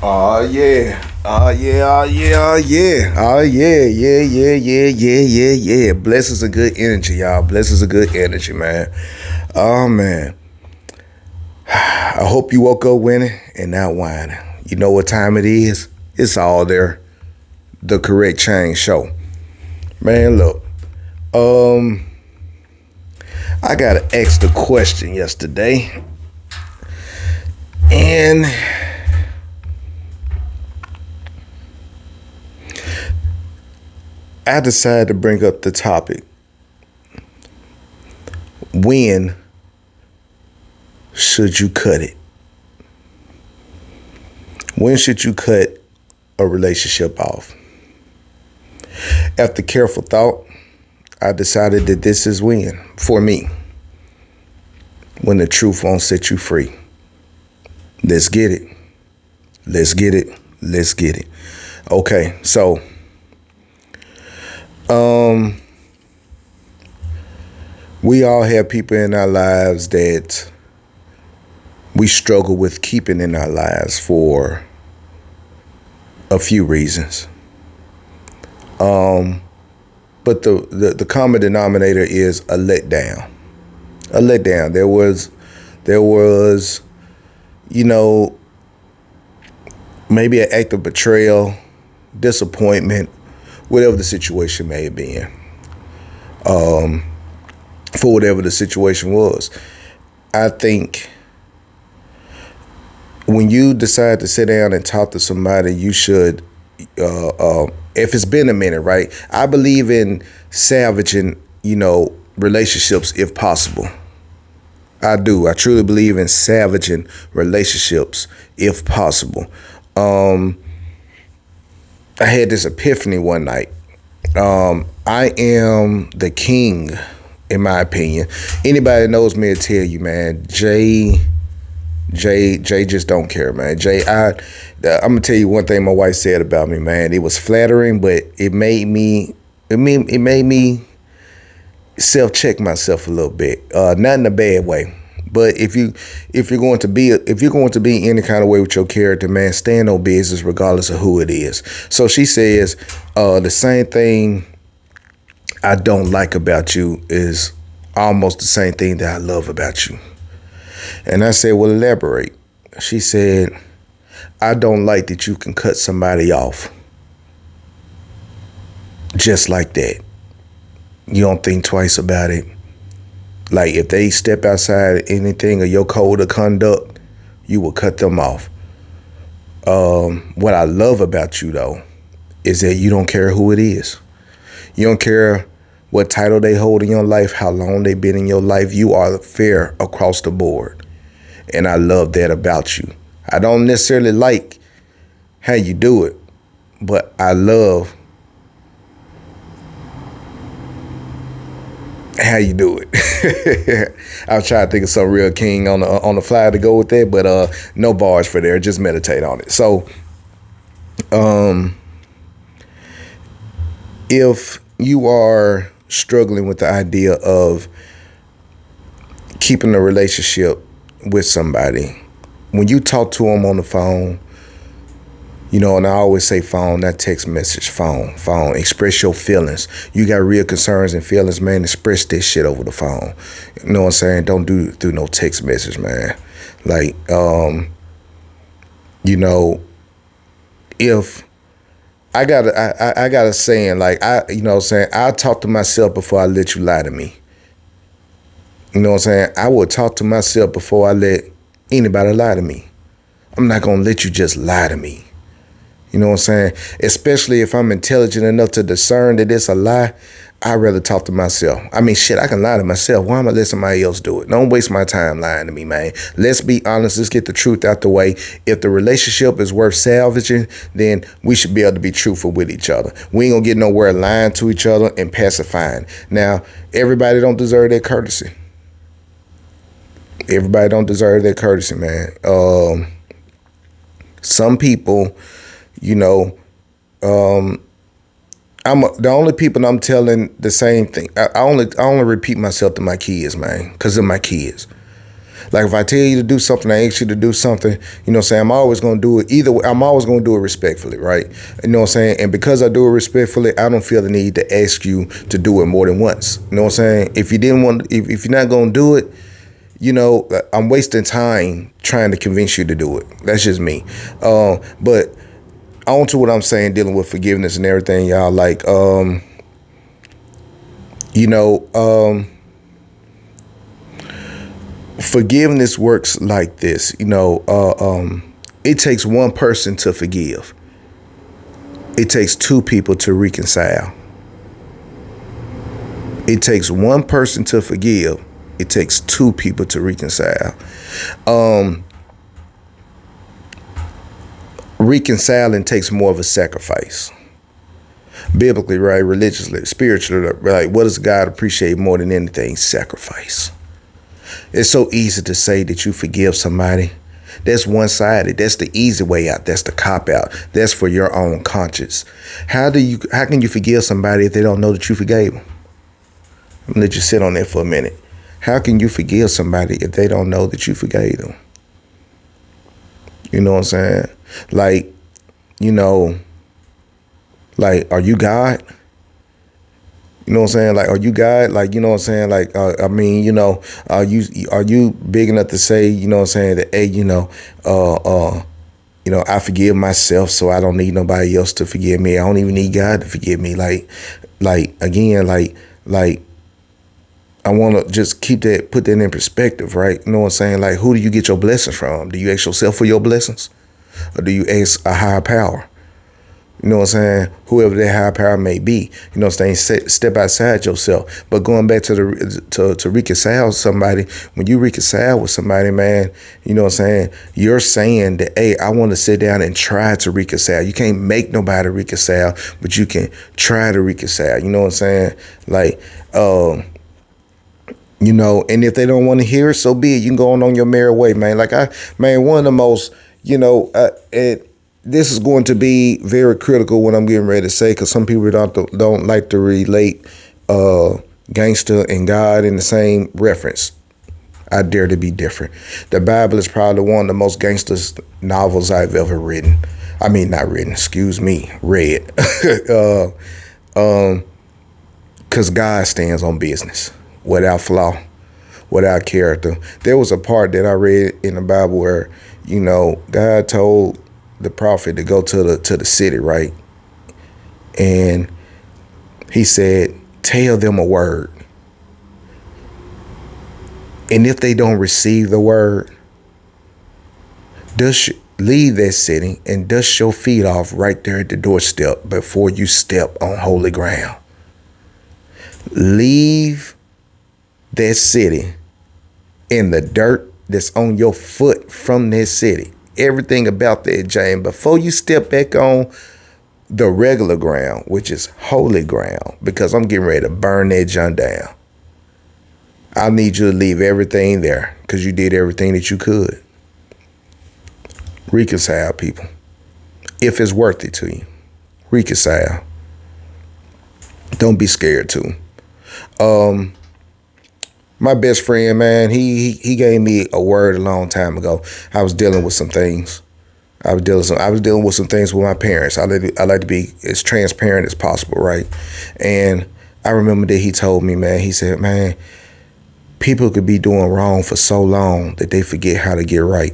Oh yeah. Oh yeah, oh yeah, oh yeah. Oh yeah, yeah. Blessings of good energy, y'all. Blessings of good energy, man. Oh man. I hope you woke up winning and not whining. You know what time it is? It's all there. The Correct Change Show. Man, look. Um, I got an extra question yesterday. And I decided to bring up the topic. When should you cut it? When should you cut a relationship off? After careful thought, I decided that this is when, for me, when the truth won't set you free. Let's get it. Let's get it. Let's get it. Okay, so we all have people in our lives that we struggle with keeping in our lives for a few reasons. But the common denominator is a letdown. A letdown. There was, maybe an act of betrayal, disappointment, whatever the situation may have been. For whatever the situation was. I think when you decide to sit down and talk to somebody, you should, if it's been a minute, right? I believe in salvaging, relationships if possible. I do. I truly believe in salvaging relationships if possible. I had this epiphany one night. I am the king, in my opinion. Anybody that knows me will tell you, man, Jay just don't care, man. I'm gonna tell you one thing my wife said about me, man. It was flattering, but it made me self-check myself a little bit. Not in a bad way. But if you're going to be any kind of way with your character, man, stand on business regardless of who it is. So she says, the same thing I don't like about you is almost the same thing that I love about you. And I said, well, elaborate. She said, I don't like that you can cut somebody off just like that. You don't think twice about it. Like if they step outside anything of your code of conduct, you will cut them off. What I love about you, though, is that you don't care who it is. You don't care what title they hold in your life, how long they've been in your life. You are fair across the board. And I love that about you. I don't necessarily like how you do it, but I love how you do it. I was trying to think of some real king on the fly to go with that, but no bars for there. Just meditate on it. So, if you are struggling with the idea of keeping a relationship with somebody, when you talk to them on the phone, and I always say phone, not text message, phone, express your feelings. You got real concerns and feelings, man, express this shit over the phone. You know what I'm saying? Don't do it through no text message, man. Like, if I got a saying, like, I'll talk to myself before I let you lie to me. You know what I'm saying? I will talk to myself before I let anybody lie to me. I'm not going to let you just lie to me. You know what I'm saying? Especially if I'm intelligent enough to discern that it's a lie, I'd rather talk to myself. I mean, shit, I can lie to myself. Why am I letting somebody else do it? Don't waste my time lying to me, man. Let's be honest. Let's get the truth out the way. If the relationship is worth salvaging, then we should be able to be truthful with each other. We ain't gonna get nowhere lying to each other and pacifying. Now, everybody don't deserve that courtesy. Everybody don't deserve that courtesy, man. Some people, the only people I'm telling the same thing. I only repeat myself to my kids, man, because they're my kids. Like if I tell you to do something, I ask you to do something, you know what I'm saying? I'm always going to do it either way. I'm always going to do it respectfully, right? You know what I'm saying? And because I do it respectfully, I don't feel the need to ask you to do it more than once. You know what I'm saying? If you didn't want, if you're not going to do it, you know, I'm wasting time trying to convince you to do it. That's just me. But on to what I'm saying, dealing with forgiveness and everything, y'all. Like, you know, forgiveness works like this. You know, it takes one person to forgive. It takes two people to reconcile. It takes one person to forgive. It takes two people to reconcile. Reconciling takes more of a sacrifice. Biblically, right? Religiously, spiritually, right? What does God appreciate more than anything? Sacrifice. It's so easy to say that you forgive somebody. That's one-sided. That's the easy way out. That's the cop out. That's for your own conscience. How can you forgive somebody if they don't know that you forgave them? I'm gonna let you sit on that for a minute. How can you forgive somebody if they don't know that you forgave them? You know what I'm saying? Like, you know, like, are you God? You know what I'm saying? Like, are you God? Like, you know what I'm saying? Like, I mean, you know, are you big enough to say, you know what I'm saying, that, hey, you know, I forgive myself, so I don't need nobody else to forgive me. I don't even need God to forgive me. Like again, like I want to just put that in perspective, right? You know what I'm saying? Like, who do you get your blessings from? Do you ask yourself for your blessings? Or do you ask a higher power? You know what I'm saying? Whoever that higher power may be, you know what I'm saying? Step outside yourself. But going back to reconcile somebody, when you reconcile with somebody, man, you know what I'm saying? You're saying that, hey, I want to sit down and try to reconcile. You can't make nobody reconcile, but you can try to reconcile. You know what I'm saying? Like, you know, and if they don't want to hear it, so be it. You can go on your merry way, man. Like, one of the most, you know, this is going to be very critical what I'm getting ready to say, because some people don't like to relate gangster and God in the same reference. I dare to be different. The Bible is probably one of the most gangster novels I've ever written. I mean, not written, excuse me, read. Because God stands on business without flaw, without character. There was a part that I read in the Bible where, you know, God told the prophet to go to the city, right? And he said, tell them a word. And if they don't receive the word, leave that city and dust your feet off right there at the doorstep before you step on holy ground. Leave that city in the dirt that's on your foot from that city. Everything about that, James, before you step back on the regular ground, which is holy ground, because I'm getting ready to burn that junk down. I need you to leave everything there because you did everything that you could. Reconcile, people. If it's worth it to you, reconcile. Don't be scared to. My best friend, man, he gave me a word a long time ago. I was dealing with some things. I was dealing with some things with my parents. I like to be as transparent as possible, right? And I remember that he told me, man, he said, man, people could be doing wrong for so long that they forget how to get right.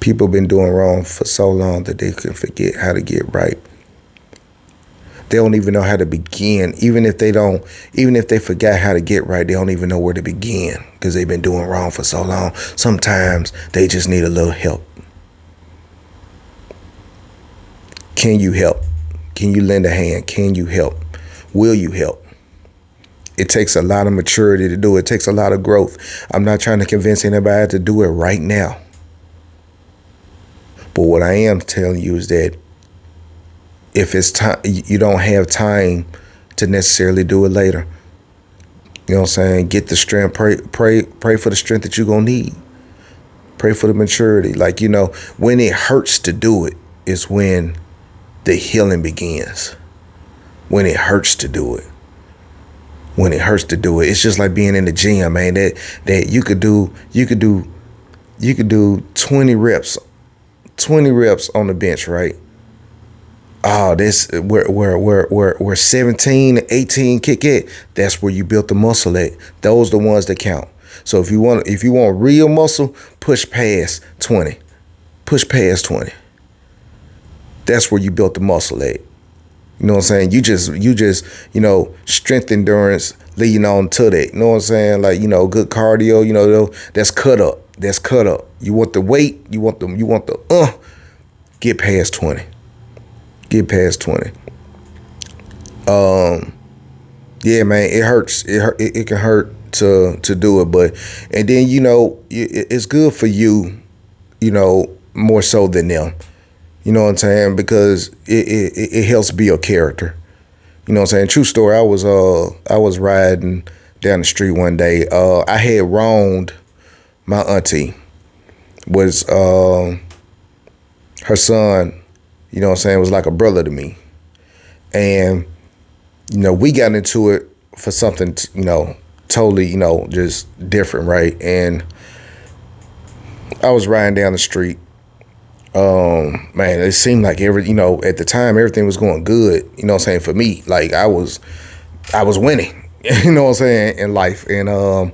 People been doing wrong for so long that they can forget how to get right. They don't even know how to begin. Even if they forgot how to get right, they don't even know where to begin because they've been doing wrong for so long. Sometimes they just need a little help. Can you help? Can you lend a hand? Can you help? Will you help? It takes a lot of maturity to do it. It takes a lot of growth. I'm not trying to convince anybody to do it right now. But what I am telling you is that if it's time, you don't have time to necessarily do it later. You know what I'm saying? Get the strength. Pray for the strength that you're gonna need. Pray for the maturity. Like, you know, when it hurts to do it is when the healing begins. When it hurts to do it. When it hurts to do it. It's just like being in the gym, man. That you could do 20 reps on the bench, right? Oh, this where 17, 18 kick it. That's where you built the muscle at. Those are the ones that count. So if you want real muscle, push past 20. Push past 20. That's where you built the muscle at. You know what I'm saying? You just, strength endurance leading on to that. You know what I'm saying? Like, good cardio, that's cut up. That's cut up. You want the weight, get past 20. Get past 20. Yeah, man, it hurts. It can hurt to do it, but and then it's good for you, more so than them. You know what I'm saying? Because it helps build character. You know what I'm saying? True story. I was riding down the street one day. I had wronged my auntie. Was her son, you know what I'm saying, was like a brother to me. And, we got into it for something, totally, just different, right? And I was riding down the street. Man, it seemed like at the time everything was going good, you know what I'm saying, for me. Like I was winning, you know what I'm saying, in life. And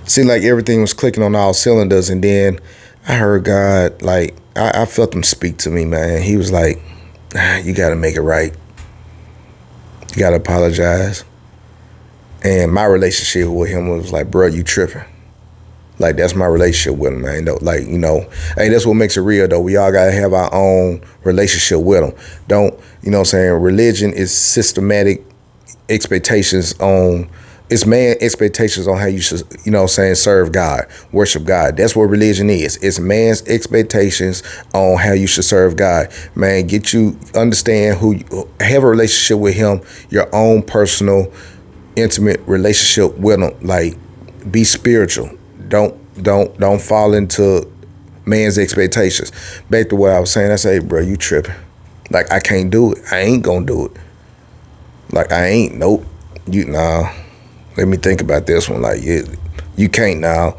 seemed like everything was clicking on all cylinders. And then I heard God, like I felt him speak to me, man. He was like, you gotta make it right. You gotta apologize. And my relationship with him was like, bro, you tripping. Like, that's my relationship with him, man. Like, hey, that's what makes it real, though. We all got to have our own relationship with him. Don't, religion is systematic expectations on, it's man expectations on how you should, serve God, worship God. That's what religion is. It's man's expectations on how you should serve God. Man, understand have a relationship with him, your own personal, intimate relationship with him. Like, be spiritual. Don't fall into man's expectations. Back to what I was saying, I say, bro, you tripping. Like, I can't do it. I ain't gonna do it. Like, I ain't. Nope. Let me think about this one. Like, you can't now.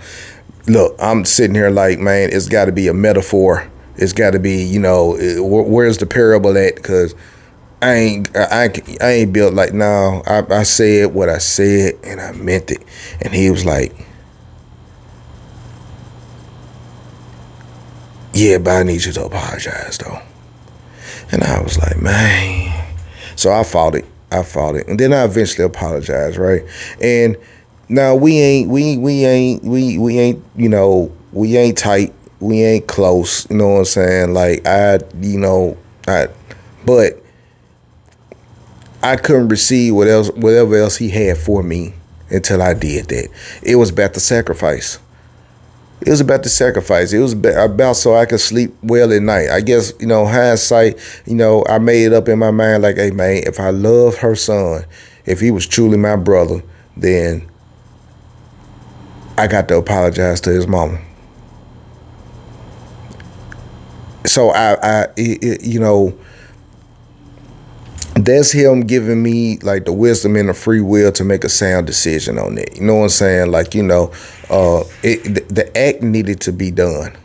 Look, I'm sitting here like, man, it's got to be a metaphor. It's got to be, where's the parable at? Because I ain't built like, no. I said what I said and I meant it. And he was like, yeah, but I need you to apologize, though. And I was like, man. So I fought it. And then I eventually apologized, right? And now we ain't tight. We ain't close. You know what I'm saying? Like, but I couldn't receive whatever else he had for me until I did that. It was about the sacrifice. It was about the sacrifice. It was about so I could sleep well at night. I guess, hindsight, I made it up in my mind like, hey, man, if I loved her son, if he was truly my brother, then I got to apologize to his mama. So that's him giving me like the wisdom and the free will to make a sound decision on it. You know what I'm saying? Like, the act needed to be done.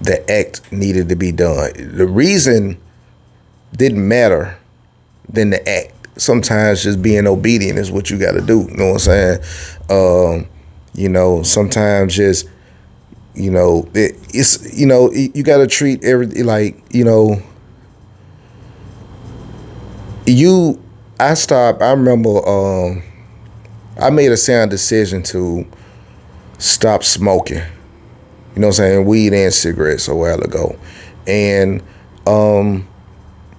The act needed to be done. The reason didn't matter than the act. Sometimes just being obedient is what you got to do. You know what I'm saying? Sometimes just, it's, you got to treat everything like, I remember I made a sound decision to stop smoking. You know what I'm saying? Weed and cigarettes a while ago. And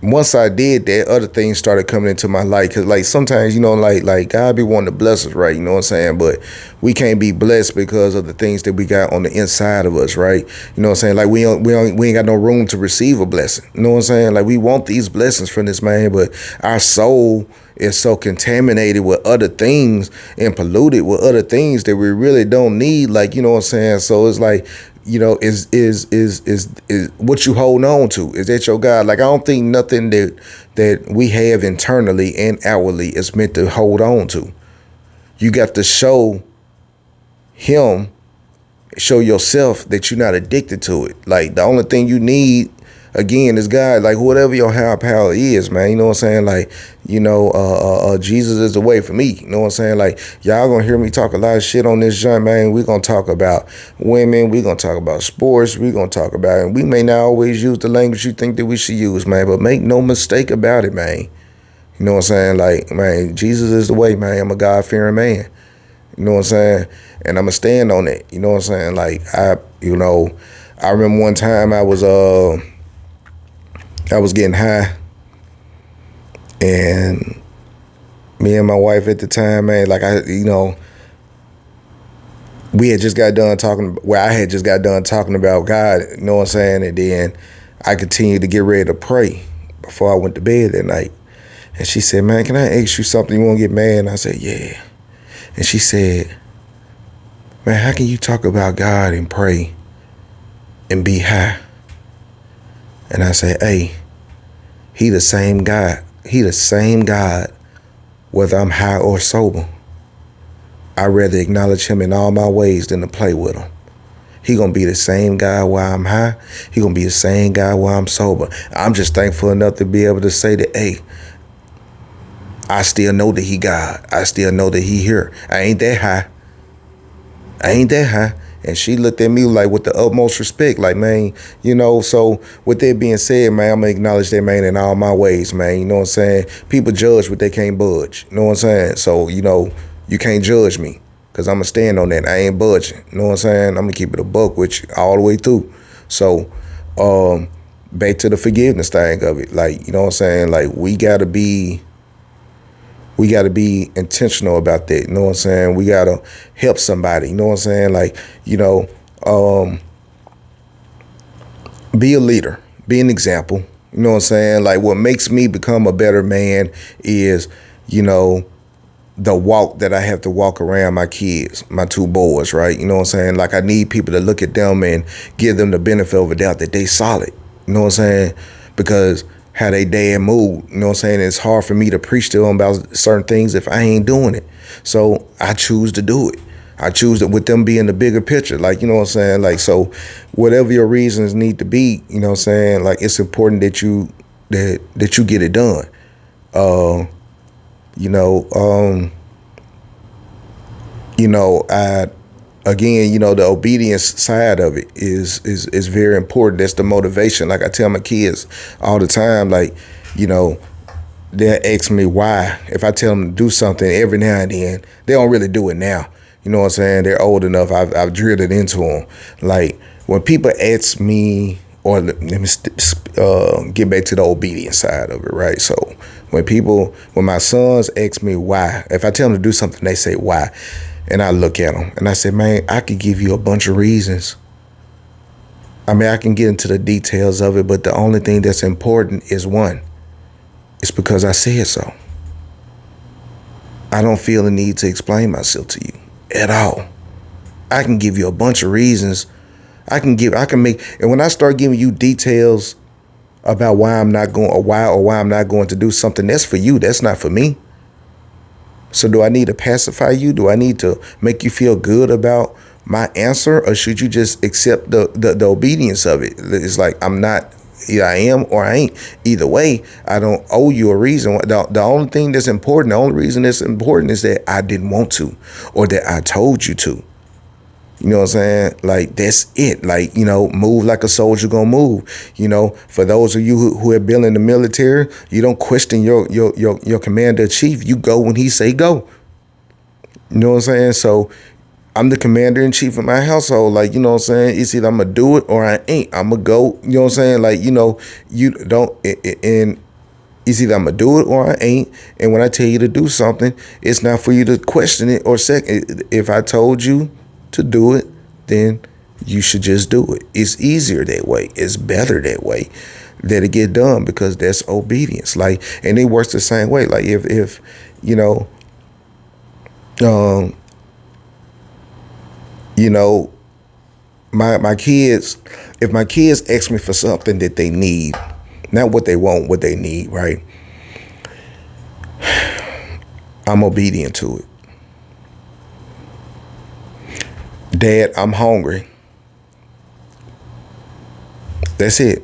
once I did that, other things started coming into my life. Because, like, sometimes, like God be wanting to bless us, right? You know what I'm saying? But we can't be blessed because of the things that we got on the inside of us, right? You know what I'm saying? Like, we ain't got no room to receive a blessing. You know what I'm saying? Like, we want these blessings from this man, but our soul is so contaminated with other things and polluted with other things that we really don't need. Like, you know what I'm saying? So it's like is what you hold on to. Is that your God? Like, I don't think nothing that we have internally and outwardly is meant to hold on to. You got to show him, show yourself that you're not addicted to it. Like, the only thing you need, again, is God. Like, whatever your higher power is, man. You know what I'm saying? Like, Jesus is the way for me. You know what I'm saying? Like, y'all gonna hear me talk a lot of shit on this joint, man. We're gonna talk about women. We're gonna talk about sports. We're gonna talk about, and we may not always use the language you think that we should use, man. But make no mistake about it, man. You know what I'm saying? Like, man, Jesus is the way, man. I'm a God-fearing man. You know what I'm saying? And I'm going to stand on it. You know what I'm saying? Like, I remember one time I was getting high, and me and my wife at the time, man, like, we had just got done talking, I had just got done talking about God, you know what I'm saying? And then I continued to get ready to pray before I went to bed that night. And she said, man, can I ask you something? You won't get mad? And I said, yeah. And she said, man, how can you talk about God and pray and be high? And I said, hey, he the same God. He the same God, whether I'm high or sober. I'd rather acknowledge him in all my ways than to play with him. He gonna be the same guy while I'm high. He gonna be the same guy while I'm sober. I'm just thankful enough to be able to say that, hey, I still know that he God. I still know that he here. I ain't that high. And she looked at me like with the utmost respect, like, man, so with that being said, man, I'm gonna acknowledge that, man, in all my ways, man. You know what I'm saying? People judge what they can't budge. You know what I'm saying? So, you can't judge me, because I'm gonna stand on that. I ain't budging. You know what I'm saying? I'm gonna keep it a buck with you all the way through. So, back to the forgiveness thing of it. Like, you know what I'm saying? Like, we gotta be intentional about that. You know what I'm saying? We got to help somebody. You know what I'm saying? Like, be a leader, be an example. You know what I'm saying? Like, what makes me become a better man is, the walk that I have to walk around my kids, my two boys, right? You know what I'm saying? Like, I need people to look at them and give them the benefit of the doubt that they solid. You know what I'm saying? Because how they dad move, you know what I'm saying? It's hard for me to preach to them about certain things if I ain't doing it. So I choose to do it. I choose it with them being the bigger picture. Like, you know what I'm saying? Like, so whatever your reasons need to be, you know what I'm saying? Like, it's important that you get it done. The obedience side of it is very important. That's the motivation. Like, I tell my kids all the time, like, they'll ask me why. If I tell them to do something every now and then, they don't really do it now. You know what I'm saying? They're old enough. I've drilled it into them. Like, when people ask me, or let me get back to the obedience side of it, right? So when my sons ask me why, if I tell them to do something, they say why. And I look at them and I say, man, I could give you a bunch of reasons. I mean, I can get into the details of it, but the only thing that's important is one. It's because I said so. I don't feel the need to explain myself to you at all. I can give you a bunch of reasons. And when I start giving you details about why I'm not going to do something, that's for you. That's not for me. So do I need to pacify you? Do I need to make you feel good about my answer? Or should you just accept the obedience of it? It's like, I'm not, either I am or I ain't. Either way, I don't owe you a reason. The only thing that's important, the only reason that's important is that I didn't want to, or that I told you to. You know what I'm saying? Like, that's it. Like, move like a soldier gonna move. For those of you who have been in the military, you don't question your commander in chief. You go when he say go. You know what I'm saying? So I'm the commander in chief of my household. Like, you know what I'm saying? It's either I'm gonna do it or I ain't. I'm gonna go. You know what I'm saying? Like, you don't. And it's either I'm gonna do it or I ain't. And when I tell you to do something, it's not for you to question it or second. If I told you to do it, then you should just do it. It's easier that way. It's better that way, that it get done, because that's obedience. Like, and it works the same way. Like, if my kids, if my kids ask me for something that they need, not what they want, what they need, right? I'm obedient to it. Dad, I'm hungry. That's it.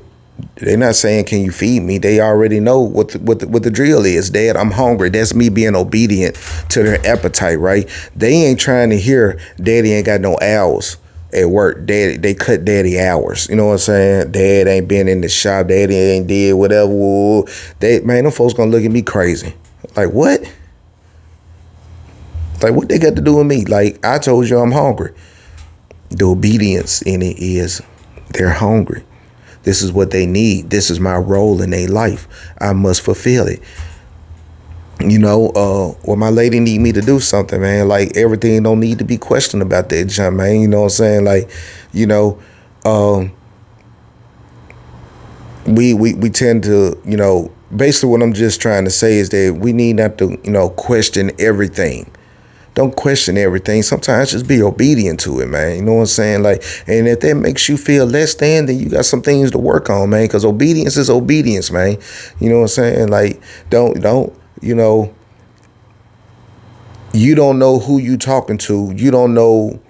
They're not saying, can you feed me? They already know what the drill is. Dad, I'm hungry. That's me being obedient to their appetite, right? They ain't trying to hear daddy ain't got no hours at work. Daddy, they cut daddy hours. You know what I'm saying? Dad ain't been in the shop. Daddy ain't did whatever. Man, them folks gonna look at me crazy. Like, what? Like, what they got to do with me? Like, I told you I'm hungry. The obedience in it is they're hungry. This is what they need. This is my role in their life. I must fulfill it. You know, when my lady need me to do something, man, like everything don't need to be questioned about that jump, man. You know what I'm saying? Like, you know, we tend to, you know, basically what I'm just trying to say is that we need not to, you know, question everything. Don't question everything. Sometimes just be obedient to it, man. You know what I'm saying? Like, and if that makes you feel less than, then you got some things to work on, man. Because obedience is obedience, man. You know what I'm saying? Like, don't, you know, you don't know who you talking to. You don't know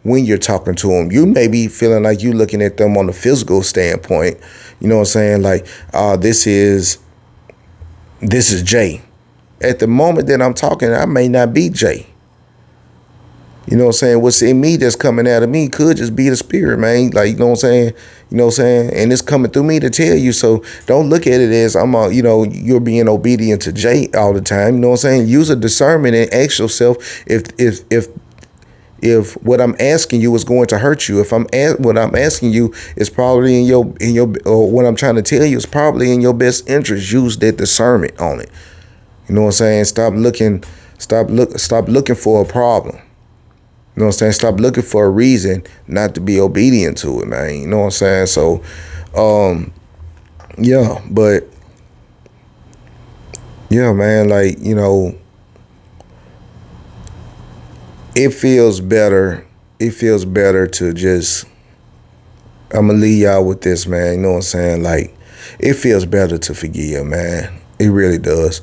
when you're talking to them. You may be feeling like you looking at them on a physical standpoint. You know what I'm saying? Like, this is Jay. At the moment that I'm talking, I may not be Jay. You know what I'm saying? What's in me that's coming out of me could just be the spirit, man. Like, you know what I'm saying? You know what I'm saying? And it's coming through me to tell you. So don't look at it as you know, you're being obedient to Jay all the time. You know what I'm saying? Use a discernment and ask yourself if what I'm asking you is going to hurt you. If what I'm asking you is probably in your or what I'm trying to tell you is probably in your best interest. Use that discernment on it. You know what I'm saying? Stop looking for a problem. You know what I'm saying? Stop looking for a reason not to be obedient to it, man. You know what I'm saying? So, yeah, but yeah, man, like, you know, it feels better. It feels better to just, I'm going to leave y'all with this, man. You know what I'm saying? Like, it feels better to forgive, man. It really does.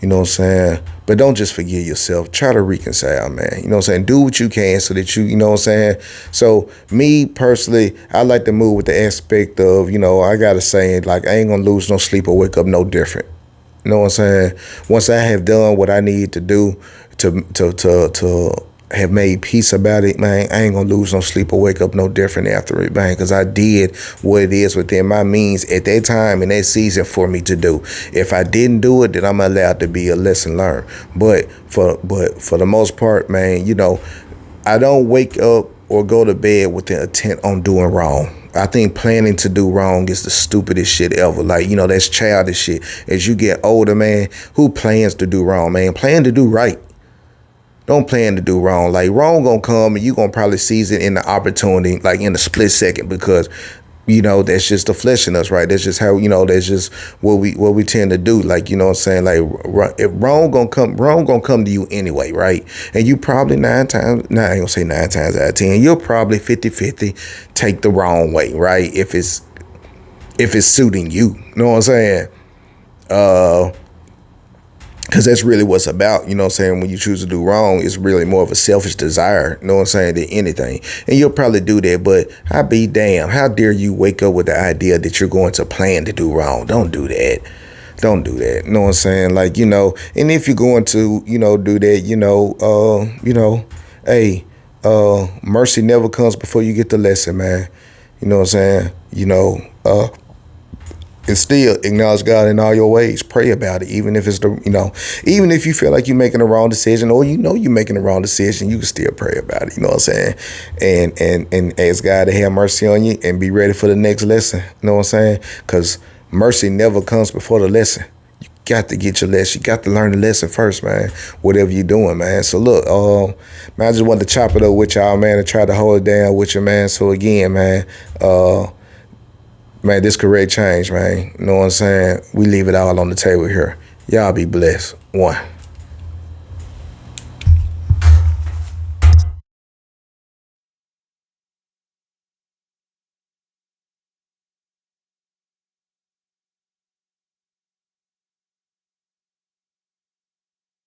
You know what I'm saying? But don't just forgive yourself. Try to reconcile, man. You know what I'm saying? Do what you can so that you know what I'm saying? So me personally, I like to move with the aspect of, you know, I got to say, like, I ain't going to lose no sleep or wake up no different. You know what I'm saying? Once I have done what I need to do to have made peace about it, man, I ain't gonna lose no sleep or wake up no different after it, man, because I did what it is within my means at that time and that season for me to do. If I didn't do it, then I'm allowed to be a lesson learned. But for the most part, man, you know, I don't wake up or go to bed with the intent on doing wrong. I think planning to do wrong is the stupidest shit ever. Like, you know, that's childish shit. As you get older, man, who plans to do wrong, man? Plan to do right. Don't plan to do wrong. Like, wrong gonna come and you gonna probably seize it in the opportunity, like in a split second, because, you know, that's just the flesh in us, right? That's just how, you know, that's just what we tend to do. Like, you know what I'm saying? Like, if wrong gonna come to you anyway, right? And you probably I ain't gonna say 9 times out of 10, you'll probably 50-50 take the wrong way, right? If it's suiting you. You know what I'm saying? Because that's really what's about, you know what I'm saying? When you choose to do wrong, it's really more of a selfish desire, you know what I'm saying, than anything. And you'll probably do that, but I'll be damned. How dare you wake up with the idea that you're going to plan to do wrong? Don't do that. Don't do that. You know what I'm saying? Like, you know, and if you're going to, you know, do that, hey, mercy never comes before you get the lesson, man. You know what I'm saying? And still acknowledge God in all your ways. Pray about it, even if it's even if you feel like you're making the wrong decision, or you're making the wrong decision, you can still pray about it. You know what I'm saying? And ask God to have mercy on you and be ready for the next lesson. You know what I'm saying? Because mercy never comes before the lesson. You got to get your lesson. You got to learn the lesson first, man. Whatever you're doing, man. So look, man, I just wanted to chop it up with y'all, man, and try to hold it down with you, man. So again, man, man, this correct change, man. You know what I'm saying? We leave it all on the table here. Y'all be blessed. One.